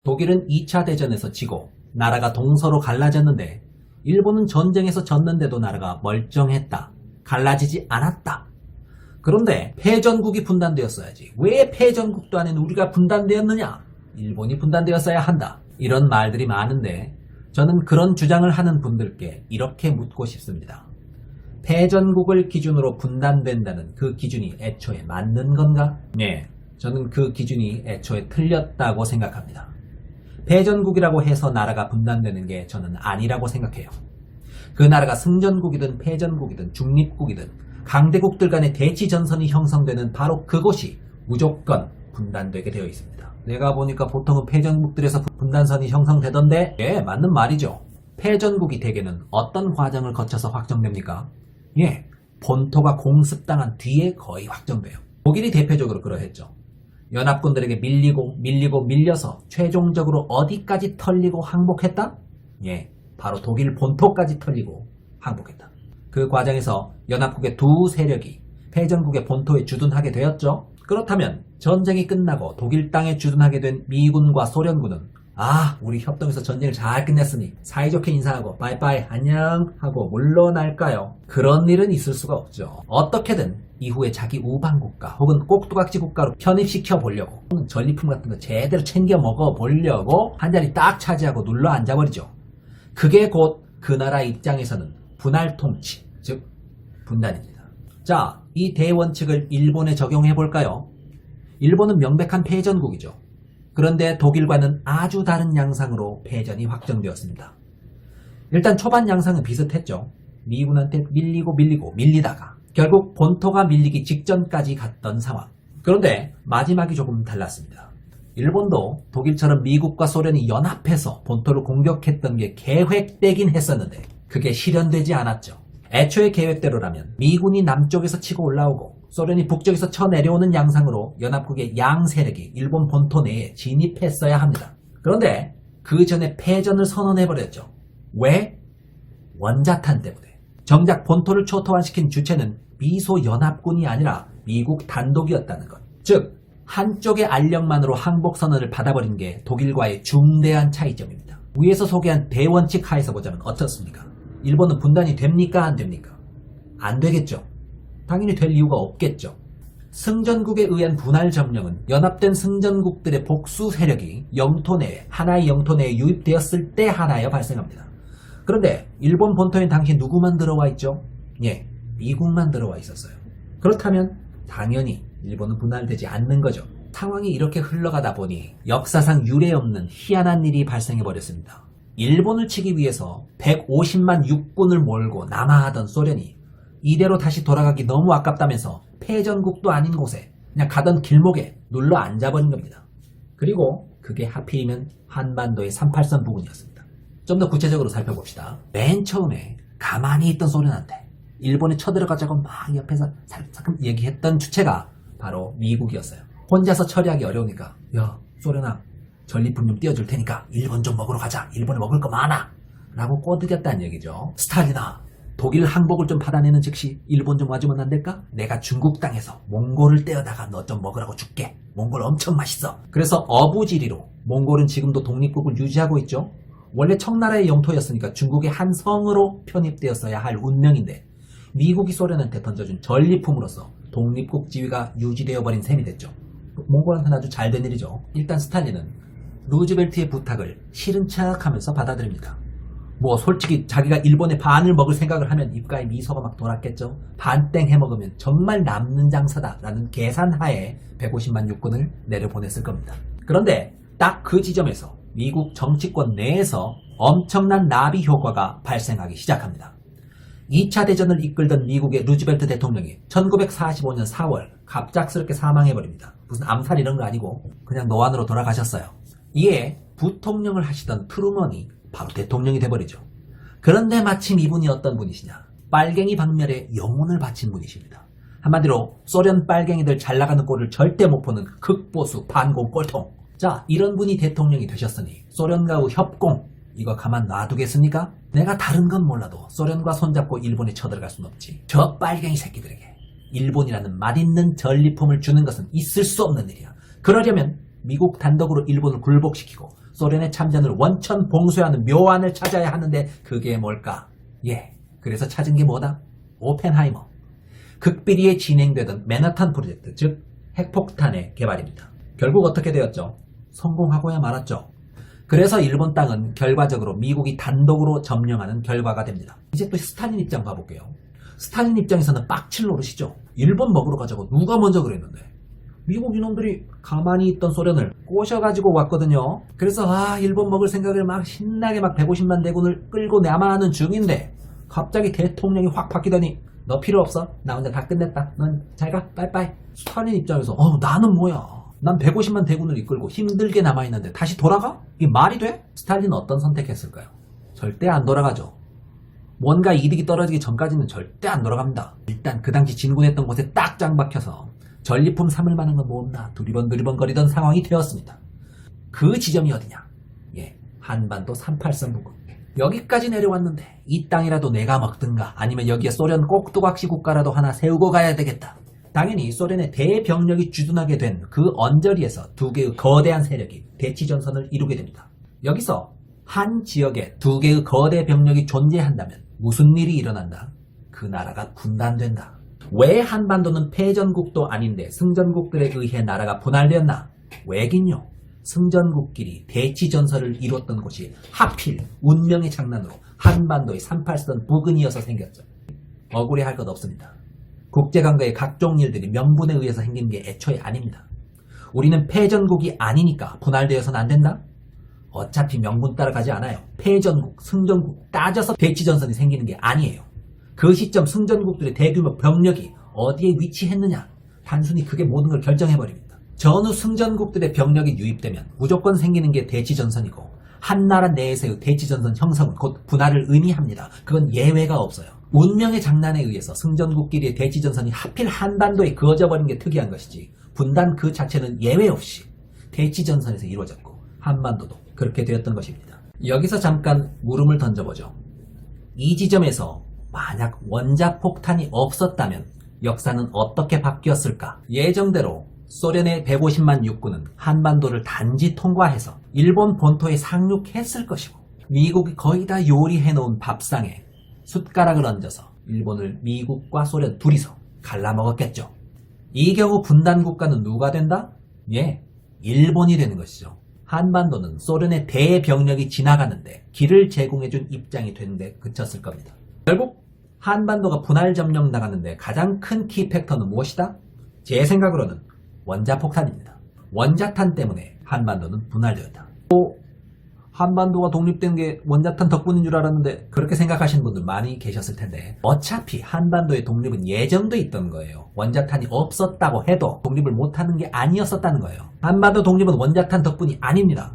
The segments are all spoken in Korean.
독일은 2차 대전에서 지고 나라가 동서로 갈라졌는데 일본은 전쟁에서 졌는데도 나라가 멀쩡했다. 갈라지지 않았다. 그런데 패전국이 분단되었어야지. 왜 패전국도 아닌 우리가 분단되었느냐? 일본이 분단되었어야 한다. 이런 말들이 많은데 저는 그런 주장을 하는 분들께 이렇게 묻고 싶습니다. 패전국을 기준으로 분단된다는 그 기준이 애초에 맞는 건가? 네, 저는 그 기준이 애초에 틀렸다고 생각합니다. 패전국이라고 해서 나라가 분단되는 게 저는 아니라고 생각해요. 그 나라가 승전국이든 패전국이든 중립국이든 강대국들 간의 대치 전선이 형성되는 바로 그곳이 무조건 분단되게 되어 있습니다. 내가 보니까 보통은 패전국들에서 분단선이 형성되던데 예, 맞는 말이죠. 패전국이 대개는 어떤 과정을 거쳐서 확정됩니까? 예, 본토가 공습당한 뒤에 거의 확정돼요. 독일이 대표적으로 그러했죠. 연합군들에게 밀려서 최종적으로 어디까지 털리고 항복했다? 예, 바로 독일 본토까지 털리고 항복했다. 그 과정에서 연합국의 두 세력이 패전국의 본토에 주둔하게 되었죠. 그렇다면 전쟁이 끝나고 독일 땅에 주둔하게 된 미군과 소련군은 우리 협동해서 전쟁을 잘 끝냈으니 사이좋게 인사하고 빠이빠이 안녕 하고 물러날까요? 그런 일은 있을 수가 없죠. 어떻게든 이후에 자기 우방국가 혹은 꼭두각시 국가로 편입시켜 보려고 전리품 같은 거 제대로 챙겨 먹어 보려고 한 자리 딱 차지하고 눌러 앉아버리죠. 그게 곧 그 나라 입장에서는 분할 통치, 즉 분단입니다. 자, 이 대원칙을 일본에 적용해 볼까요? 일본은 명백한 패전국이죠. 그런데 독일과는 아주 다른 양상으로 패전이 확정되었습니다. 일단 초반 양상은 비슷했죠. 미군한테 밀리다가 결국 본토가 밀리기 직전까지 갔던 상황. 그런데 마지막이 조금 달랐습니다. 일본도 독일처럼 미국과 소련이 연합해서 본토를 공격했던 게 계획되긴 했었는데 그게 실현되지 않았죠. 애초의 계획대로라면 미군이 남쪽에서 치고 올라오고 소련이 북쪽에서 쳐내려오는 양상으로 연합국의 양 세력이 일본 본토 내에 진입했어야 합니다. 그런데 그 전에 패전을 선언해버렸죠. 왜? 원자탄 때문에. 정작 본토를 초토화시킨 주체는 미소 연합군이 아니라 미국 단독이었다는 것. 즉 한쪽의 알력만으로 항복선언을 받아버린 게 독일과의 중대한 차이점입니다. 위에서 소개한 대원칙 하에서 보자면 어떻습니까? 일본은 분단이 됩니까? 안 됩니까? 안 되겠죠. 당연히 될 이유가 없겠죠. 승전국에 의한 분할 점령은 연합된 승전국들의 복수 세력이 하나의 영토 내에 유입되었을 때 하나여 발생합니다. 그런데 일본 본토엔 당시 누구만 들어와 있죠? 예, 미국만 들어와 있었어요. 그렇다면 당연히 일본은 분할되지 않는 거죠. 상황이 이렇게 흘러가다 보니 역사상 유례없는 희한한 일이 발생해버렸습니다. 일본을 치기 위해서 150만 육군을 몰고 남하하던 소련이 이대로 다시 돌아가기 너무 아깝다면서 패전국도 아닌 곳에 그냥 가던 길목에 눌러 앉아버린 겁니다. 그리고 그게 하필이면 한반도의 38선 부근이었습니다. 좀 더 구체적으로 살펴봅시다. 맨 처음에 가만히 있던 소련한테 일본에 쳐들어가자고 막 옆에서 살짝 얘기했던 주체가 바로 미국이었어요. 혼자서 처리하기 어려우니까 야 소련아 전리품 좀 띄워줄 테니까 일본 좀 먹으러 가자. 일본에 먹을 거 많아. 라고 꼬드겼다는 얘기죠. 스탈린아 독일 항복을 좀 받아내는 즉시 일본 좀 와주면 안 될까? 내가 중국 땅에서 몽골을 떼어다가 너 좀 먹으라고 줄게. 몽골 엄청 맛있어. 그래서 어부지리로 몽골은 지금도 독립국을 유지하고 있죠. 원래 청나라의 영토였으니까 중국의 한 성으로 편입되었어야 할 운명인데 미국이 소련한테 던져준 전리품으로서 독립국 지위가 유지되어 버린 셈이 됐죠. 몽골한테는 아주 잘된 일이죠. 일단 스탈린은 루즈벨트의 부탁을 싫은 척하면서 받아들입니다. 뭐 솔직히 자기가 일본의 반을 먹을 생각을 하면 입가에 미소가 막 돌았겠죠. 반땡 해먹으면 정말 남는 장사다라는 계산하에 150만 육군을 내려보냈을 겁니다. 그런데 딱 그 지점에서 미국 정치권 내에서 엄청난 나비 효과가 발생하기 시작합니다. 2차 대전을 이끌던 미국의 루즈벨트 대통령이 1945년 4월 갑작스럽게 사망해버립니다. 무슨 암살 이런 거 아니고 그냥 노안으로 돌아가셨어요. 이에 부통령을 하시던 트루먼이 바로 대통령이 돼버리죠. 그런데 마침 이분이 어떤 분이시냐? 빨갱이 박멸에 영혼을 바친 분이십니다. 한마디로 소련 빨갱이들 잘나가는 꼴을 절대 못 보는 극보수 반공 꼴통. 자, 이런 분이 대통령이 되셨으니 소련과의 협공 이거 가만 놔두겠습니까? 내가 다른 건 몰라도 소련과 손잡고 일본에 쳐들어갈 순 없지. 저 빨갱이 새끼들에게 일본이라는 맛있는 전리품을 주는 것은 있을 수 없는 일이야. 그러려면 미국 단독으로 일본을 굴복시키고 소련의 참전을 원천 봉쇄하는 묘안을 찾아야 하는데 그게 뭘까? 예, 그래서 찾은 게 뭐다? 오펜하이머. 극비리에 진행되던 맨하탄 프로젝트, 즉 핵폭탄의 개발입니다. 결국 어떻게 되었죠? 성공하고야 말았죠. 그래서 일본 땅은 결과적으로 미국이 단독으로 점령하는 결과가 됩니다. 이제 또 스탈린 입장 봐볼게요. 스탈린 입장에서는 빡칠 노릇이죠. 일본 먹으러 가자고 누가 먼저 그랬는데 미국 이놈들이 가만히 있던 소련을 꼬셔가지고 왔거든요. 그래서 일본 먹을 생각을 막 신나게 막 150만 대군을 끌고 남아하는 중인데 갑자기 대통령이 확 바뀌더니 너 필요 없어. 나 혼자 다 끝냈다. 넌 잘 가. 빠이빠이. 스탈린 입장에서 나는 뭐야. 난 150만 대군을 이끌고 힘들게 남아있는데 다시 돌아가? 이게 말이 돼? 스탈린은 어떤 선택했을까요? 절대 안 돌아가죠. 뭔가 이득이 떨어지기 전까지는 절대 안 돌아갑니다. 일단 그 당시 진군했던 곳에 딱 짱박혀서 전리품 삼을 만한 건 모은다. 두리번 거리던 상황이 되었습니다. 그 지점이 어디냐? 예, 한반도 38선 부근. 여기까지 내려왔는데 이 땅이라도 내가 먹든가 아니면 여기에 소련 꼭두각시 국가라도 하나 세우고 가야 되겠다. 당연히 소련의 대병력이 주둔하게 된 그 언저리에서 두 개의 거대한 세력이 대치전선을 이루게 됩니다. 여기서 한 지역에 두 개의 거대 병력이 존재한다면 무슨 일이 일어난다? 그 나라가 분단된다. 왜 한반도는 패전국도 아닌데 승전국들에 의해 나라가 분할되었나? 왜긴요. 승전국끼리 대치전선을 이뤘던 곳이 하필 운명의 장난으로 한반도의 38선 부근이어서 생겼죠. 억울해할 것 없습니다. 국제관계의 각종 일들이 명분에 의해서 생긴 게 애초에 아닙니다. 우리는 패전국이 아니니까 분할되어서는 안 된다? 어차피 명분 따라가지 않아요. 패전국, 승전국 따져서 대치전선이 생기는 게 아니에요. 그 시점 승전국들의 대규모 병력이 어디에 위치했느냐, 단순히 그게 모든 걸 결정해버립니다. 전후 승전국들의 병력이 유입되면 무조건 생기는 게 대치전선이고 한 나라 내에서의 대치전선 형성은 곧 분할을 의미합니다. 그건 예외가 없어요. 운명의 장난에 의해서 승전국끼리의 대치전선이 하필 한반도에 그어져버린 게 특이한 것이지 분단 그 자체는 예외 없이 대치전선에서 이루어졌고 한반도도 그렇게 되었던 것입니다. 여기서 잠깐 물음을 던져보죠. 이 지점에서 만약 원자폭탄이 없었다면 역사는 어떻게 바뀌었을까? 예정대로 소련의 150만 육군은 한반도를 단지 통과해서 일본 본토에 상륙했을 것이고 미국이 거의 다 요리해놓은 밥상에 숟가락을 얹어서 일본을 미국과 소련 둘이서 갈라먹었겠죠. 이 경우 분단 국가는 누가 된다? 예, 일본이 되는 것이죠. 한반도는 소련의 대병력이 지나가는데 길을 제공해준 입장이 되는데 그쳤을 겁니다. 결국 한반도가 분할 점령 나가는데 가장 큰 키팩터는 무엇이다? 제 생각으로는 원자폭탄입니다. 원자탄 때문에 한반도는 분할되었다. 한반도가 독립된 게 원자탄 덕분인 줄 알았는데 그렇게 생각하시는 분들 많이 계셨을 텐데 어차피 한반도의 독립은 예정돼 있던 거예요. 원자탄이 없었다고 해도 독립을 못하는 게 아니었었다는 거예요. 한반도 독립은 원자탄 덕분이 아닙니다.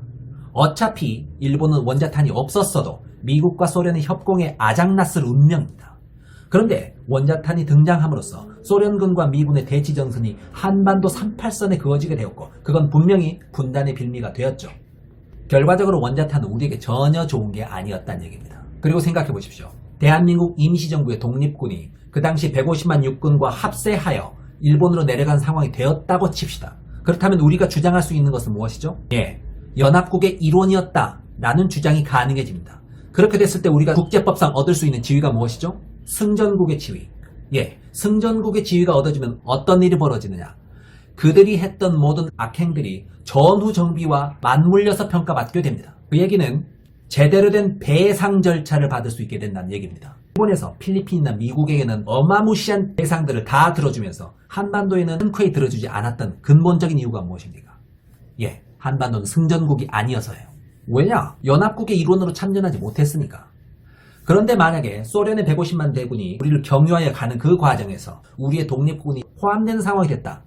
어차피 일본은 원자탄이 없었어도 미국과 소련의 협공에 아작났을 운명입니다. 그런데 원자탄이 등장함으로써 소련군과 미군의 대치전선이 한반도 38선에 그어지게 되었고 그건 분명히 분단의 빌미가 되었죠. 결과적으로 원자탄은 우리에게 전혀 좋은 게 아니었다는 얘기입니다. 그리고 생각해 보십시오. 대한민국 임시정부의 독립군이 그 당시 150만 육군과 합세하여 일본으로 내려간 상황이 되었다고 칩시다. 그렇다면 우리가 주장할 수 있는 것은 무엇이죠? 예, 연합국의 일원이었다라는 주장이 가능해집니다. 그렇게 됐을 때 우리가 국제법상 얻을 수 있는 지위가 무엇이죠? 승전국의 지위. 예, 승전국의 지위가 얻어지면 어떤 일이 벌어지느냐? 그들이 했던 모든 악행들이 전후 정비와 맞물려서 평가받게 됩니다. 그 얘기는 제대로 된 배상 절차를 받을 수 있게 된다는 얘기입니다. 일본에서 필리핀이나 미국에게는 어마무시한 배상들을 다 들어주면서 한반도에는 흔쾌히 들어주지 않았던 근본적인 이유가 무엇입니까? 예, 한반도는 승전국이 아니어서예요. 왜냐? 연합국의 일원으로 참전하지 못했으니까. 그런데 만약에 소련의 150만 대군이 우리를 경유하여 가는 그 과정에서 우리의 독립군이 포함된 상황이 됐다.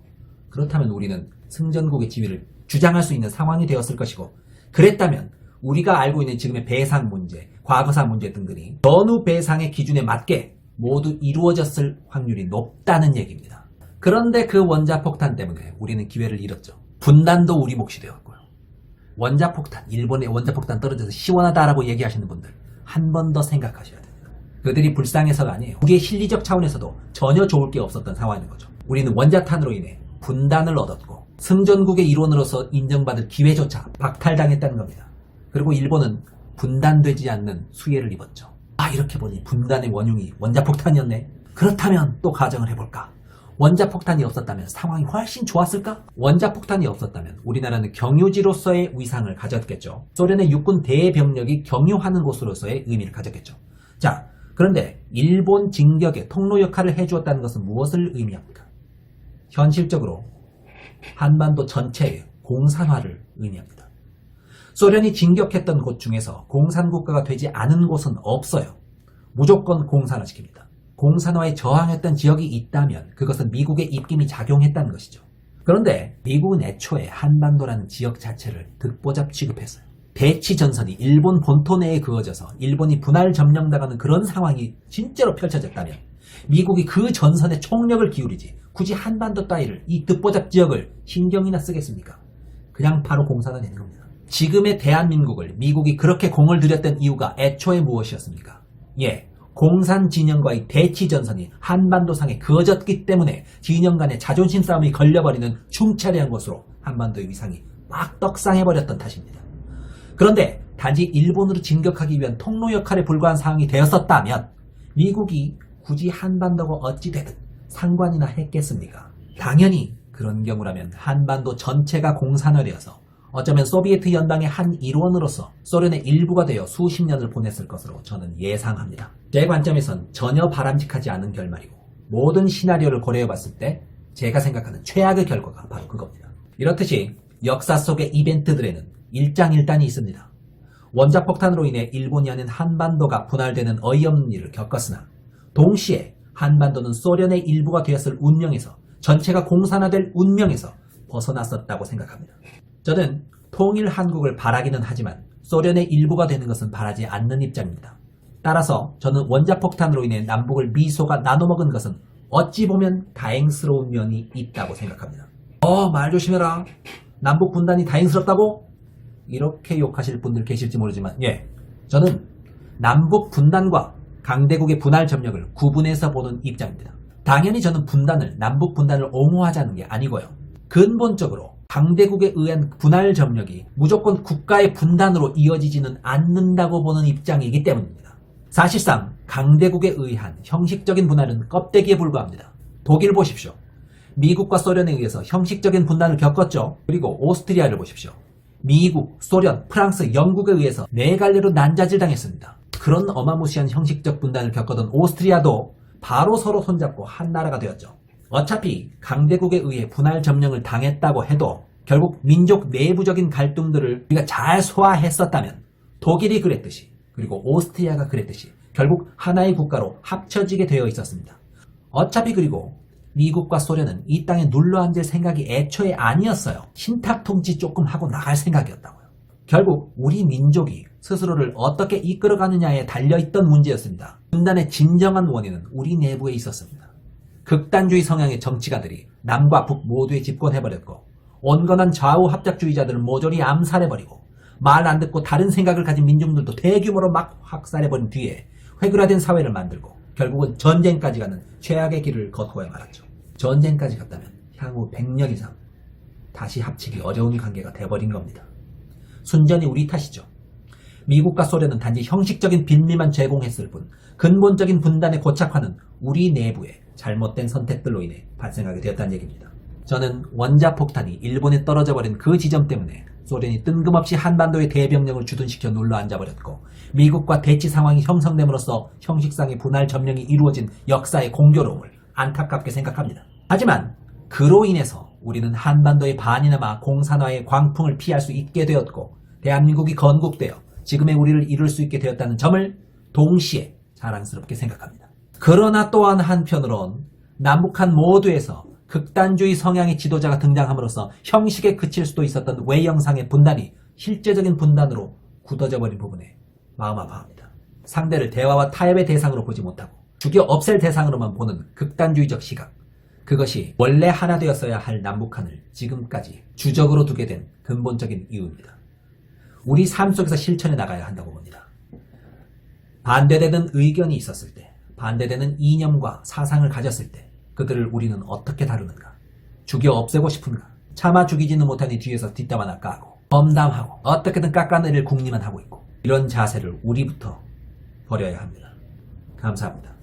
그렇다면 우리는 승전국의 지위를 주장할 수 있는 상황이 되었을 것이고 그랬다면 우리가 알고 있는 지금의 배상 문제, 과거사 문제 등들이 전후 배상의 기준에 맞게 모두 이루어졌을 확률이 높다는 얘기입니다. 그런데 그 원자폭탄 때문에 우리는 기회를 잃었죠. 분단도 우리 몫이 되었고요. 원자폭탄, 일본의 원자폭탄 떨어져서 시원하다라고 얘기하시는 분들 한 번 더 생각하셔야 됩니다. 그들이 불쌍해서가 아니에요. 우리의 실리적 차원에서도 전혀 좋을 게 없었던 상황인 거죠. 우리는 원자탄으로 인해 분단을 얻었고 승전국의 일원으로서 인정받을 기회조차 박탈당했다는 겁니다. 그리고 일본은 분단되지 않는 수혜를 입었죠. 이렇게 보니 분단의 원흉이 원자폭탄이었네. 그렇다면 또 가정을 해볼까? 원자폭탄이 없었다면 상황이 훨씬 좋았을까? 원자폭탄이 없었다면 우리나라는 경유지로서의 위상을 가졌겠죠. 소련의 육군 대병력이 경유하는 곳으로서의 의미를 가졌겠죠. 자, 그런데 일본 진격에 통로 역할을 해주었다는 것은 무엇을 의미합니까? 현실적으로 한반도 전체의 공산화를 의미합니다. 소련이 진격했던 곳 중에서 공산국가가 되지 않은 곳은 없어요. 무조건 공산화시킵니다. 공산화에 저항했던 지역이 있다면 그것은 미국의 입김이 작용했다는 것이죠. 그런데 미국은 애초에 한반도라는 지역 자체를 듣보잡 취급했어요. 대치전선이 일본 본토 내에 그어져서 일본이 분할 점령당하는 그런 상황이 진짜로 펼쳐졌다면 미국이 그 전선에 총력을 기울이지 굳이 한반도 따위를 이 듣보잡 지역을 신경이나 쓰겠습니까? 그냥 바로 공산화 되는 겁니다. 지금의 대한민국을 미국이 그렇게 공을 들였던 이유가 애초에 무엇이었습니까? 공산 진영과의 대치전선이 한반도상에 그어졌기 때문에 진영 간의 자존심 싸움이 걸려버리는 흉차리한 것으로 한반도의 위상이 막 떡상해버렸던 탓입니다. 그런데 단지 일본으로 진격하기 위한 통로 역할에 불과한 상황이 되었었다면 미국이 굳이 한반도가 어찌 되든 상관이나 했겠습니까? 당연히 그런 경우라면 한반도 전체가 공산화되어서 어쩌면 소비에트 연방의 한 일원으로서 소련의 일부가 되어 수십 년을 보냈을 것으로 저는 예상합니다. 제 관점에선 전혀 바람직하지 않은 결말이고 모든 시나리오를 고려해봤을 때 제가 생각하는 최악의 결과가 바로 그겁니다. 이렇듯이 역사 속의 이벤트들에는 일장일단이 있습니다. 원자폭탄으로 인해 일본이 아닌 한반도가 분할되는 어이없는 일을 겪었으나 동시에 한반도는 소련의 일부가 되었을 운명에서 전체가 공산화될 운명에서 벗어났었다고 생각합니다. 저는 통일 한국을 바라기는 하지만 소련의 일부가 되는 것은 바라지 않는 입장입니다. 따라서 저는 원자폭탄으로 인해 남북을 미소가 나눠먹은 것은 어찌 보면 다행스러운 면이 있다고 생각합니다. 말 조심해라. 남북 분단이 다행스럽다고? 이렇게 욕하실 분들 계실지 모르지만 저는 남북 분단과 강대국의 분할 점령을 구분해서 보는 입장입니다. 당연히 저는 남북 분단을 옹호하자는 게 아니고요. 근본적으로 강대국에 의한 분할 점령이 무조건 국가의 분단으로 이어지지는 않는다고 보는 입장이기 때문입니다. 사실상 강대국에 의한 형식적인 분할은 껍데기에 불과합니다. 독일 보십시오. 미국과 소련에 의해서 형식적인 분단을 겪었죠. 그리고 오스트리아를 보십시오. 미국, 소련, 프랑스, 영국에 의해서 네 갈래로 난자질 당했습니다. 그런 어마무시한 형식적 분단을 겪었던 오스트리아도 바로 서로 손잡고 한 나라가 되었죠. 어차피 강대국에 의해 분할 점령을 당했다고 해도 결국 민족 내부적인 갈등들을 우리가 잘 소화했었다면 독일이 그랬듯이 그리고 오스트리아가 그랬듯이 결국 하나의 국가로 합쳐지게 되어 있었습니다. 어차피 그리고 미국과 소련은 이 땅에 눌러앉을 생각이 애초에 아니었어요. 신탁통치 조금 하고 나갈 생각이었다고요. 결국 우리 민족이 스스로를 어떻게 이끌어가느냐에 달려있던 문제였습니다. 분단의 진정한 원인은 우리 내부에 있었습니다. 극단주의 성향의 정치가들이 남과 북 모두에 집권해버렸고 온건한 좌우 합작주의자들을 모조리 암살해버리고 말 안 듣고 다른 생각을 가진 민중들도 대규모로 막 확살해버린 뒤에 회굴화된 사회를 만들고 결국은 전쟁까지 가는 최악의 길을 걷고야 말았죠. 전쟁까지 갔다면 향후 100년 이상 다시 합치기 어려운 관계가 돼버린 겁니다. 순전히 우리 탓이죠. 미국과 소련은 단지 형식적인 빌미만 제공했을 뿐 근본적인 분단의 고착화는 우리 내부의 잘못된 선택들로 인해 발생하게 되었다는 얘기입니다. 저는 원자폭탄이 일본에 떨어져버린 그 지점 때문에 소련이 뜬금없이 한반도의 대병력을 주둔시켜 눌러앉아버렸고 미국과 대치 상황이 형성됨으로써 형식상의 분할 점령이 이루어진 역사의 공교로움을 안타깝게 생각합니다. 하지만 그로 인해서 우리는 한반도의 반이나마 공산화의 광풍을 피할 수 있게 되었고 대한민국이 건국되어 지금의 우리를 이룰 수 있게 되었다는 점을 동시에 자랑스럽게 생각합니다. 그러나 또한 한편으론 남북한 모두에서 극단주의 성향의 지도자가 등장함으로써 형식에 그칠 수도 있었던 외형상의 분단이 실제적인 분단으로 굳어져 버린 부분에 마음 아파합니다. 상대를 대화와 타협의 대상으로 보지 못하고 죽여 없앨 대상으로만 보는 극단주의적 시각, 그것이 원래 하나 되었어야 할 남북한을 지금까지 주적으로 두게 된 근본적인 이유입니다. 우리 삶 속에서 실천해 나가야 한다고 봅니다. 반대되는 의견이 있었을 때, 반대되는 이념과 사상을 가졌을 때 그들을 우리는 어떻게 다루는가? 죽여 없애고 싶은가? 차마 죽이지는 못하니 뒤에서 뒷담화나 까고 범담하고 어떻게든 깎아내릴 궁리만 하고 있고 이런 자세를 우리부터 버려야 합니다. 감사합니다.